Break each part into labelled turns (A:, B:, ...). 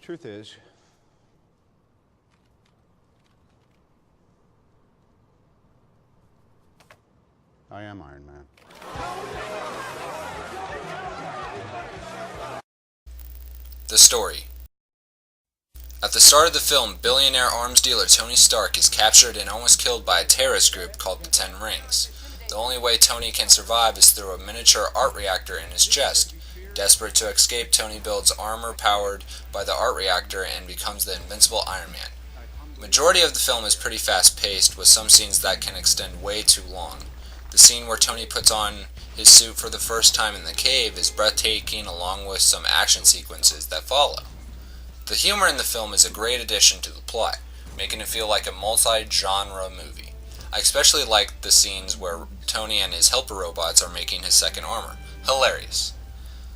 A: truth is, I am Iron Man.
B: The story. At the start of the film, billionaire arms dealer Tony Stark is captured and almost killed by a terrorist group called the Ten Rings. The only way Tony can survive is through a miniature art reactor in his chest. Desperate to escape, Tony builds armor powered by the art reactor and becomes the invincible Iron Man. Majority of the film is pretty fast-paced, with some scenes that can extend way too long. The scene where Tony puts on his suit for the first time in the cave is breathtaking, along with some action sequences that follow. The humor in the film is a great addition to the plot, making it feel like a multi-genre movie. I especially like the scenes where Tony and his helper robots are making his second armor. Hilarious.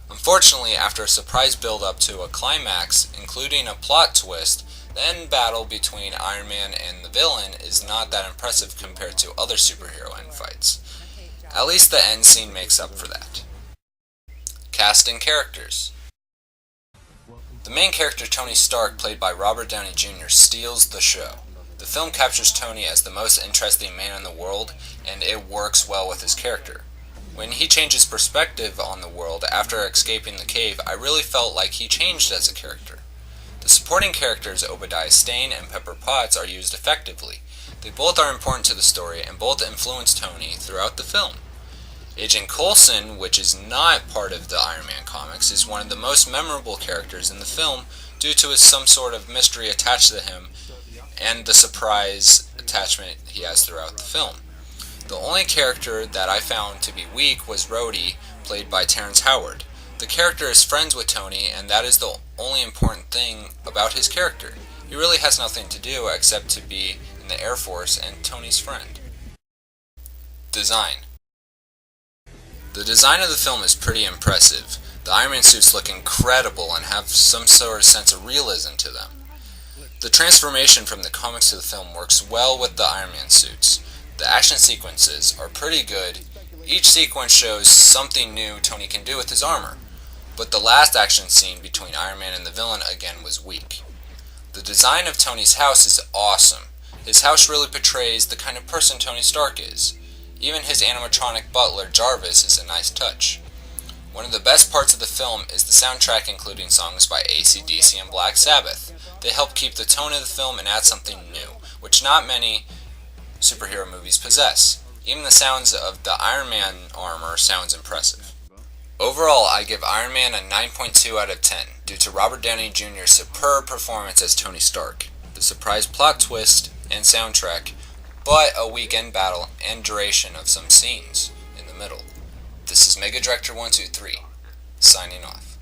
B: Unfortunately, after a surprise build-up to a climax, including a plot twist, the end battle between Iron Man and the villain is not that impressive compared to other superhero end fights. At least the end scene makes up for that. Cast and characters. The main character, Tony Stark, played by Robert Downey Jr., steals the show. The film captures Tony as the most interesting man in the world, and it works well with his character. When he changes perspective on the world after escaping the cave, I really felt like he changed as a character. The supporting characters, Obadiah Stane and Pepper Potts, are used effectively. They both are important to the story, and both influence Tony throughout the film. Agent Coulson, which is not part of the Iron Man comics, is one of the most memorable characters in the film due to some sort of mystery attached to him and the surprise attachment he has throughout the film. The only character that I found to be weak was Rhodey, played by Terrence Howard. The character is friends with Tony, and that is the only important thing about his character. He really has nothing to do except to be in the Air Force and Tony's friend. Design. The design of the film is pretty impressive. The Iron Man suits look incredible and have some sort of sense of realism to them. The transformation from the comics to the film works well with the Iron Man suits. The action sequences are pretty good. Each sequence shows something new Tony can do with his armor. But the last action scene between Iron Man and the villain again was weak. The design of Tony's house is awesome. His house really portrays the kind of person Tony Stark is. Even his animatronic butler, Jarvis, is a nice touch. One of the best parts of the film is the soundtrack, including songs by AC/DC and Black Sabbath. They help keep the tone of the film and add something new, which not many superhero movies possess. Even the sounds of the Iron Man armor sounds impressive. Overall, I give Iron Man a 9.2 out of 10 due to Robert Downey Jr.'s superb performance as Tony Stark, the surprise plot twist and soundtrack, but a weak end battle and duration of some scenes in the middle. This is Mega Director 123, signing off.